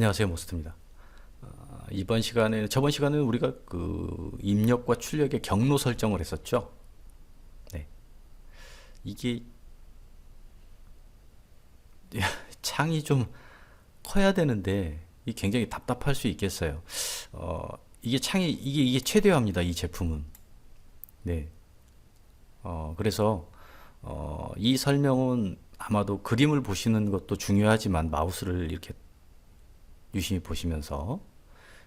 안녕하세요, 모스트입니다. 저번 시간에는 우리가 입력과 출력의 경로 설정을 했었죠. 네. 이게 창이 좀 커야 되는데 이 굉장히 답답할 수 있겠어요. 이게 이게 최대화입니다. 이 제품은. 네. 그래서 이 설명은 아마도 그림을 보시는 것도 중요하지만 마우스를 이렇게 유심히 보시면서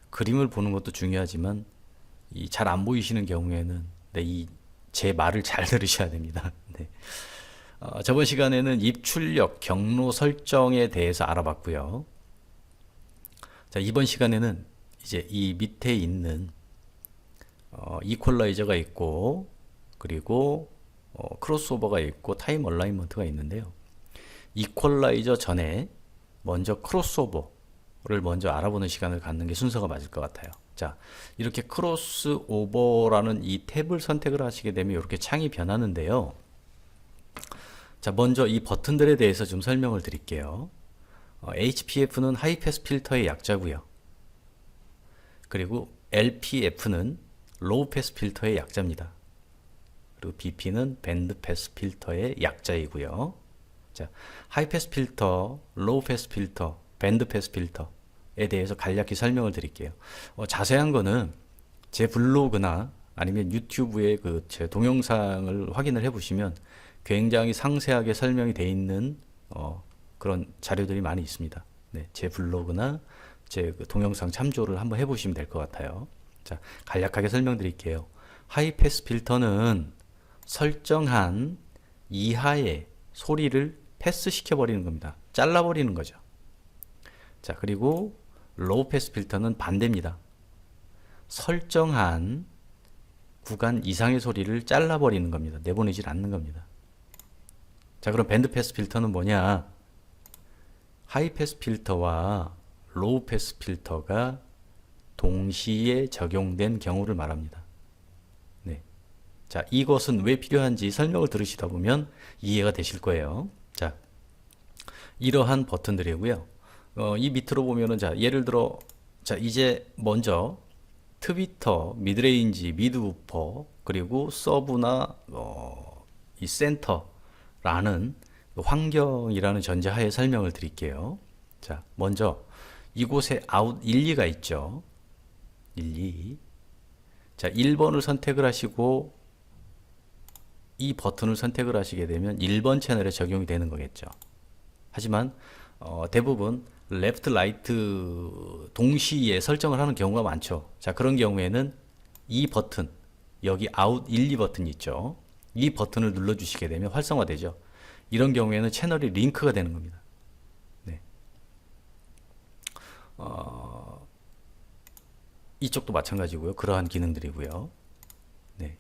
그림을 보는 것도 중요하지만 이 잘 안 보이시는 경우에는 이 제 말을 잘 들으셔야 됩니다. 네. 저번 시간에는 입출력 경로 설정에 대해서 알아봤고요. 자, 이번 시간에는 이제 이 밑에 있는 이퀄라이저가 있고 그리고 크로스오버가 있고 타임 얼라이먼트가 있는데요. 이퀄라이저 전에 먼저 크로스오버를 먼저 알아보는 시간을 갖는 게 순서가 맞을 것 같아요. 자, 이렇게 크로스오버라는 이 탭을 선택을 하시게 되면 이렇게 창이 변하는데요. 자, 먼저 이 버튼들에 대해서 좀 설명을 드릴게요. HPF는 하이패스 필터의 약자고요. 그리고 LPF는 로우 패스 필터의 약자입니다. 그리고 BP는 밴드 패스 필터의 약자이고요. 자, 하이패스 필터, 로우 패스 필터, 밴드 패스 필터에 대해서 간략히 설명을 드릴게요. 자세한 거는 제 블로그나 아니면 유튜브에 제 동영상을 확인을 해보시면 굉장히 상세하게 설명이 되어 있는 그런 자료들이 많이 있습니다. 네, 제 블로그나 제 동영상 참조를 한번 해보시면 될 것 같아요. 자, 간략하게 설명드릴게요. 하이패스 필터는 설정한 이하의 소리를 패스시켜 버리는 겁니다. 잘라버리는 거죠. 자, 그리고 로우 패스 필터는 반대입니다. 설정한 구간 이상의 소리를 잘라버리는 겁니다. 내보내질 않는 겁니다. 자, 그럼 밴드 패스 필터는 뭐냐? 하이 패스 필터와 로우 패스 필터가 동시에 적용된 경우를 말합니다. 네. 자, 이것은 왜 필요한지 설명을 들으시다 보면 이해가 되실 거예요. 자, 이러한 버튼들이고요. 이 밑으로 보면은 자, 예를 들어 자, 이제 먼저 트위터, 미드레인지, 미드우퍼, 그리고 서브나 이 센터라는 환경이라는 전제하에 설명을 드릴게요. 자, 먼저 이곳에 아웃 1, 2가 있죠. 1, 2. 자, 1번을 선택을 하시고 이 버튼을 선택을 하시게 되면 1번 채널에 적용이 되는 거겠죠. 하지만 대부분 레프트, 라이트 동시에 설정을 하는 경우가 많죠. 자, 그런 경우에는 이 버튼, 여기 아웃 1, 2 버튼이 있죠. 이 버튼을 눌러주시게 되면 활성화되죠. 이런 경우에는 채널이 링크가 되는 겁니다. 네. 이쪽도 마찬가지고요. 그러한 기능들이고요. 네.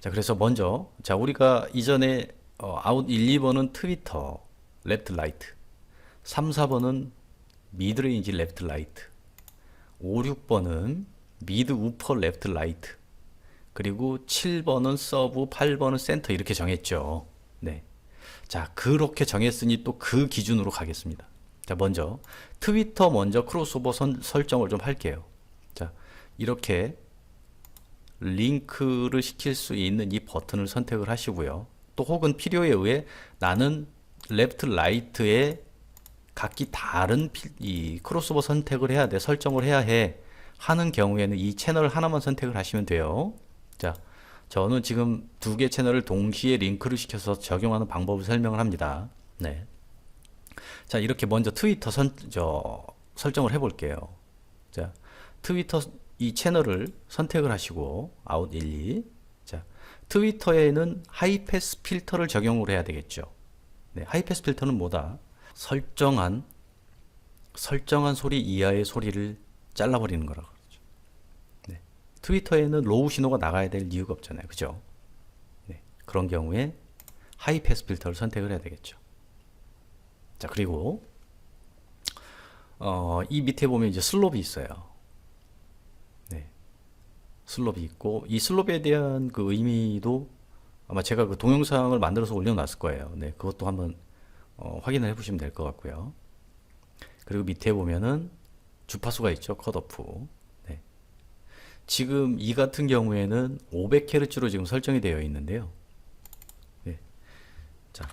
자, 그래서 먼저 자, 우리가 이전에 아웃 1, 2번은 트위터, 레프트, 라이트, 3, 4번은 미드레인지, 레프트, 라이트, 5, 6번은 미드, 우퍼, 레프트, 라이트, 그리고 7번은 서브, 8번은 센터 이렇게 정했죠. 네. 자, 그렇게 정했으니 또 그 기준으로 가겠습니다. 자, 먼저 트위터 먼저 크로스오버 설정을 좀 할게요. 자, 이렇게 링크를 시킬 수 있는 이 버튼을 선택을 하시고요. 또 혹은 필요에 의해 나는 레프트, 라이트에 각기 다른 이 크로스오버 선택을 해야 돼, 설정을 해야 해 하는 경우에는 이 채널 하나만 선택을 하시면 돼요. 자, 저는 지금 두 개 채널을 동시에 링크를 시켜서 적용하는 방법을 설명을 합니다. 네. 자, 이렇게 먼저 트위터 설정을 해볼게요. 자, 트위터 이 채널을 선택을 하시고 아웃 1, 2. 자, 트위터에는 하이패스 필터를 적용을 해야 되겠죠. 네, 하이패스 필터는 뭐다? 설정한 소리 이하의 소리를 잘라버리는 거라고 그러죠. 네. 트위터에는 로우 신호가 나가야 될 이유가 없잖아요. 그죠? 네. 그런 경우에 하이패스 필터를 선택을 해야 되겠죠. 자, 그리고 이 밑에 보면 이제 슬롭이 있어요. 네. 슬롭이 있고 이 슬롭에 대한 그 의미도 아마 제가 그 동영상을 만들어서 올려놨을 거예요. 네, 그것도 한번 확인을 해보시면 될 것 같고요. 그리고 밑에 보면은 주파수가 있죠. 컷오프. 네. 지금 이 같은 경우에는 500Hz로 지금 설정이 되어 있는데요. 네. 자,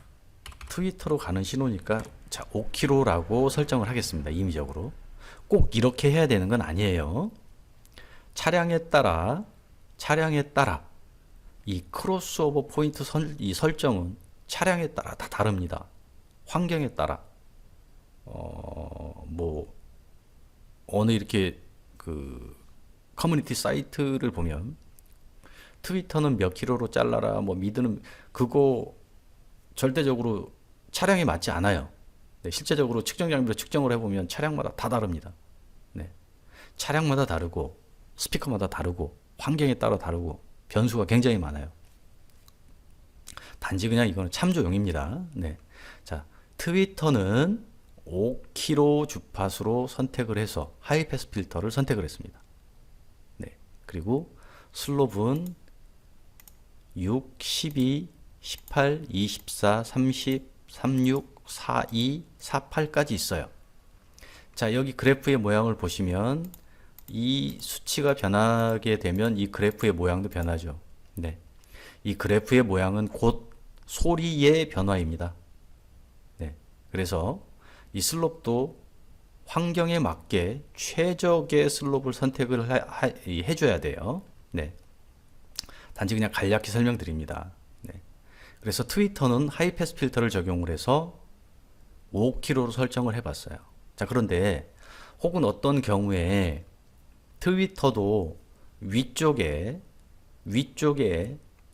트위터로 가는 신호니까 자, 5km라고 설정을 하겠습니다. 임의적으로. 꼭 이렇게 해야 되는 건 아니에요. 차량에 따라 이 크로스오버 포인트 이 설정은 차량에 따라 다 다릅니다. 환경에 따라 뭐 어느 이렇게 그 커뮤니티 사이트를 보면 트위터는 몇 킬로로 잘라라 뭐 미드는 그거 절대적으로 차량에 맞지 않아요. 네, 실제적으로 측정 장비로 측정을 해보면 차량마다 다 다릅니다. 네, 차량마다 다르고 스피커마다 다르고 환경에 따라 다르고 변수가 굉장히 많아요. 단지 그냥 이거는 참조용입니다. 네. 자, 트위터는 5km 주파수로 선택을 해서 하이패스 필터를 선택을 했습니다. 네. 그리고 슬롭은 6, 12, 18, 24, 30, 36, 42, 48까지 있어요. 자, 여기 그래프의 모양을 보시면 이 수치가 변하게 되면 이 그래프의 모양도 변하죠. 네. 이 그래프의 모양은 곧 소리의 변화입니다. 네. 그래서 이 슬롭도 환경에 맞게 최적의 슬롭을 선택을 해줘야 돼요. 네. 단지 그냥 간략히 설명드립니다. 네. 그래서 트위터는 하이패스 필터를 적용을 해서 5km로 설정을 해봤어요. 자, 그런데 혹은 어떤 경우에 트위터도 위쪽에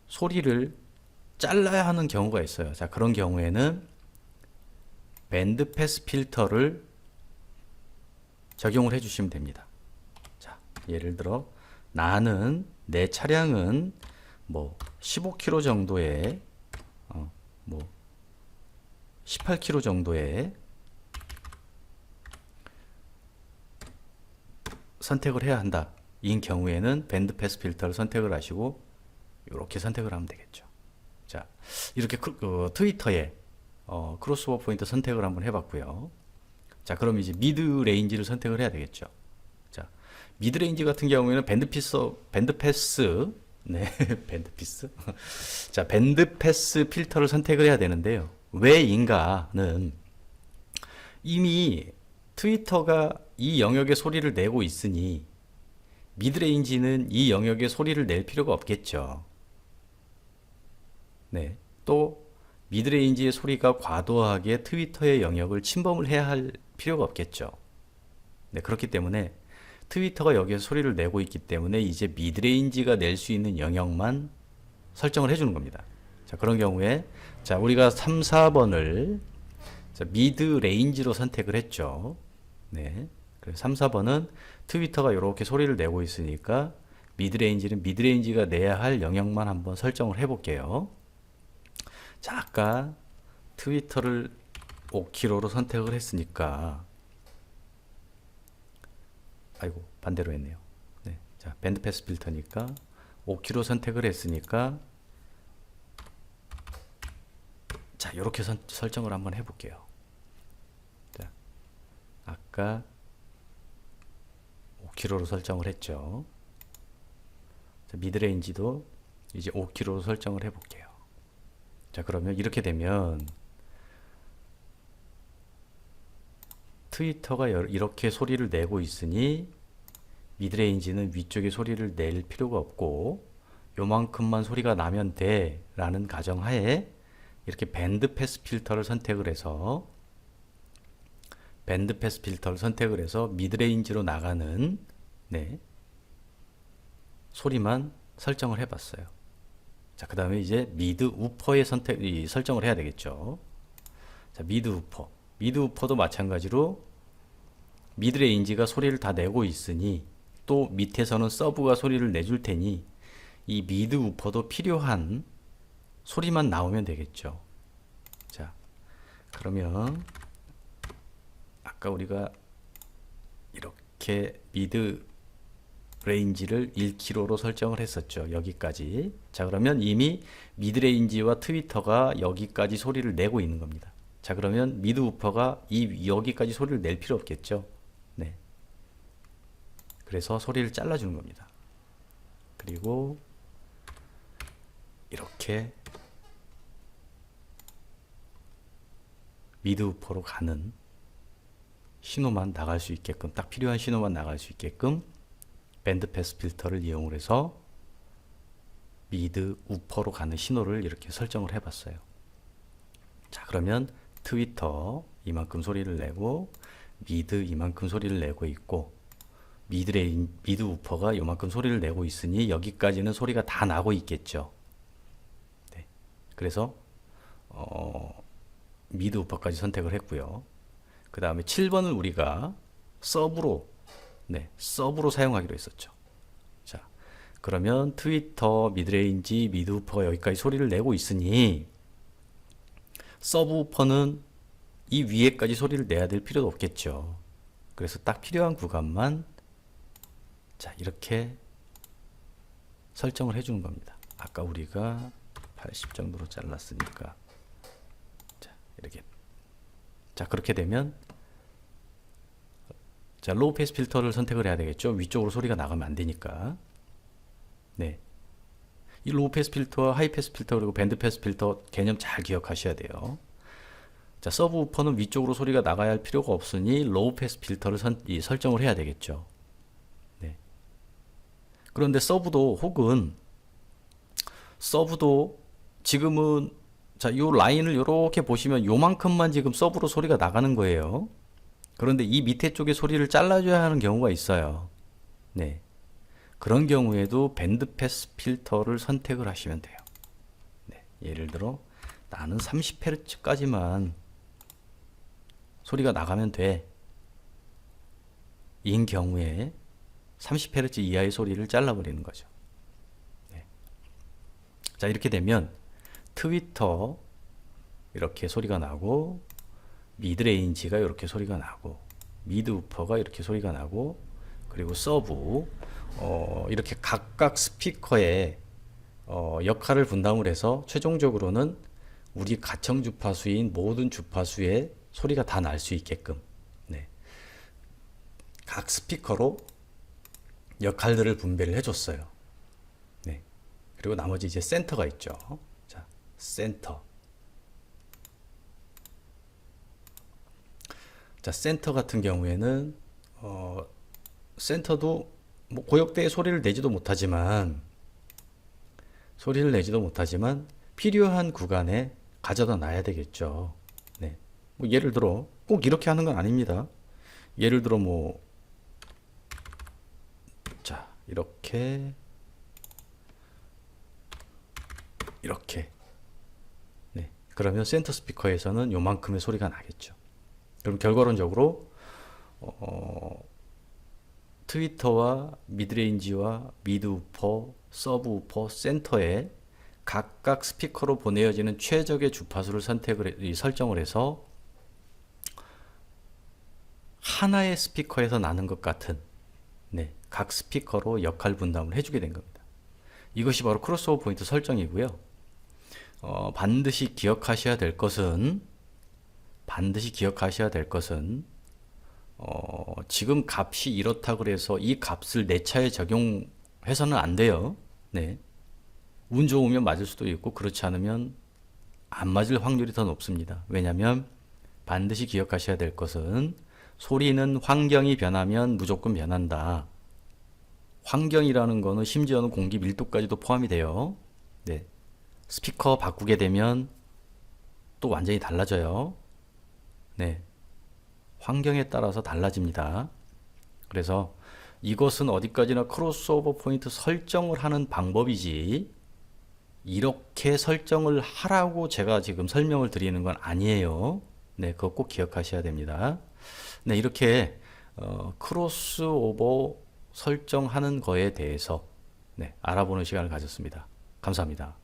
소리를 잘라야 하는 경우가 있어요. 자, 그런 경우에는 밴드 패스 필터를 적용을 해주시면 됩니다. 자, 예를 들어 내 차량은 뭐 15km 정도의 뭐 18km 정도의 선택을 해야 한다. 이 경우에는 밴드 패스 필터를 선택을 하시고 이렇게 선택을 하면 되겠죠. 자, 이렇게 트위터에 크로스오버 포인트 선택을 한번 해봤고요. 자, 그럼 이제 미드 레인지를 선택을 해야 되겠죠. 자, 미드 레인지 같은 경우에는 밴드 패스 네, 자, 밴드 패스 필터를 선택을 해야 되는데요. 왜인가는 이미 트위터가 이 영역의 소리를 내고 있으니 미드레인지는 이 영역의 소리를 낼 필요가 없겠죠. 네. 또 미드레인지의 소리가 과도하게 트위터의 영역을 침범을 해야 할 필요가 없겠죠. 네, 그렇기 때문에 트위터가 여기에 소리를 내고 있기 때문에 이제 미드레인지가 낼 수 있는 영역만 설정을 해주는 겁니다. 자, 그런 경우에 자, 우리가 3, 4번을 자, 미드레인지로 선택을 했죠. 네. 그래서 3, 4번은 트위터가 이렇게 소리를 내고 있으니까 미드레인지는 미드레인지가 내야 할 영역만 한번 설정을 해볼게요. 자, 아까 트위터를 5km로 선택을 했으니까 아이고 반대로 했네요. 네. 자, 밴드 패스 필터니까 5km 선택을 했으니까 자, 이렇게 설정을 한번 해볼게요. 자, 아까 5km로 설정을 했죠. 자, 미드레인지도 이제 5km로 설정을 해볼게요. 자, 그러면 이렇게 되면 트위터가 이렇게 소리를 내고 있으니 미드레인지는 위쪽에 소리를 낼 필요가 없고 요만큼만 소리가 나면 돼 라는 가정하에 이렇게 밴드 패스 필터를 선택을 해서 미드레인지로 나가는 네, 소리만 설정을 해봤어요. 자, 그 다음에 이제 미드 우퍼에 설정을 해야 되겠죠. 자, 미드 우퍼도 마찬가지로 미드레인지가 소리를 다 내고 있으니 또 밑에서는 서브가 소리를 내줄 테니 이 미드 우퍼도 필요한 소리만 나오면 되겠죠. 자, 그러면 아까 우리가 이렇게 미드 레인지를 1km로 설정을 했었죠. 여기까지. 자, 그러면 이미 미드레인지와 트위터가 여기까지 소리를 내고 있는 겁니다. 자, 그러면 미드 우퍼가 여기까지 소리를 낼 필요 없겠죠. 네. 그래서 소리를 잘라주는 겁니다. 그리고 이렇게 미드 우퍼로 가는 신호만 나갈 수 있게끔, 딱 필요한 신호만 나갈 수 있게끔 밴드 패스 필터를 이용을 해서 미드 우퍼로 가는 신호를 이렇게 설정을 해봤어요. 자, 그러면 트위터 이만큼 소리를 내고 미드 이만큼 소리를 내고 있고 미드 우퍼가 이만큼 소리를 내고 있으니 여기까지는 소리가 다 나고 있겠죠. 네. 그래서 미드 우퍼까지 선택을 했고요. 그 다음에 7번을 우리가 서브로 사용하기로 했었죠. 자, 그러면 트위터 미드레인지 미드 우퍼가 여기까지 소리를 내고 있으니 서브 우퍼는 이 위에까지 소리를 내야 될 필요도 없겠죠. 그래서 딱 필요한 구간만 자, 이렇게 설정을 해주는 겁니다. 아까 우리가 80 정도로 잘랐으니까 자, 이렇게. 자, 그렇게 되면 자, 로우 패스 필터를 선택을 해야 되겠죠. 위쪽으로 소리가 나가면 안 되니까. 네. 이 로우 패스 필터, 하이 패스 필터, 그리고 밴드 패스 필터 개념 잘 기억하셔야 돼요. 자, 서브 우퍼는 위쪽으로 소리가 나가야 할 필요가 없으니 로우 패스 필터를 설정을 해야 되겠죠. 네. 그런데 서브도 지금은 자, 요 라인을 이렇게 보시면 요만큼만 지금 서브로 소리가 나가는 거예요. 그런데 이 밑에 쪽에 소리를 잘라줘야 하는 경우가 있어요. 네. 그런 경우에도 밴드 패스 필터를 선택을 하시면 돼요. 네. 예를 들어 나는 30Hz까지만 소리가 나가면 돼. 인 경우에 30Hz 이하의 소리를 잘라버리는 거죠. 네. 자, 이렇게 되면 트위터 이렇게 소리가 나고 미드레인지가 이렇게 소리가 나고 미드 우퍼가 이렇게 소리가 나고 그리고 서브 이렇게 각각 스피커의 역할을 분담을 해서 최종적으로는 우리 가청 주파수인 모든 주파수의 소리가 다 날 수 있게끔 네. 각 스피커로 역할들을 분배를 해줬어요. 네. 그리고 나머지 이제 센터가 있죠. 자, 센터. 자, 센터 같은 경우에는 센터도 뭐 고역대에 소리를 내지도 못하지만 필요한 구간에 가져다 놔야 되겠죠. 네. 뭐 예를 들어 꼭 이렇게 하는 건 아닙니다. 예를 들어 뭐 자, 이렇게 네. 그러면 센터 스피커에서는 요만큼의 소리가 나겠죠. 그럼 결과론적으로 트위터와 미드레인지와 미드 우퍼, 서브 우퍼, 센터에 각각 스피커로 보내어지는 최적의 주파수를 설정을 해서 하나의 스피커에서 나는 것 같은 네, 각 스피커로 역할 분담을 해주게 된 겁니다. 이것이 바로 크로스오버 포인트 설정이고요. 반드시 기억하셔야 될 것은 지금 값이 이렇다 그래서 이 값을 내 차에 적용해서는 안 돼요. 네. 운 좋으면 맞을 수도 있고 그렇지 않으면 안 맞을 확률이 더 높습니다. 왜냐하면 반드시 기억하셔야 될 것은 소리는 환경이 변하면 무조건 변한다. 환경이라는 거는 심지어는 공기 밀도까지도 포함이 돼요. 네. 스피커 바꾸게 되면 또 완전히 달라져요. 네. 환경에 따라서 달라집니다. 그래서 이것은 어디까지나 크로스오버 포인트 설정을 하는 방법이지 이렇게 설정을 하라고 제가 지금 설명을 드리는 건 아니에요. 네, 그거 꼭 기억하셔야 됩니다. 네, 이렇게 크로스오버 설정하는 거에 대해서 네, 알아보는 시간을 가졌습니다. 감사합니다.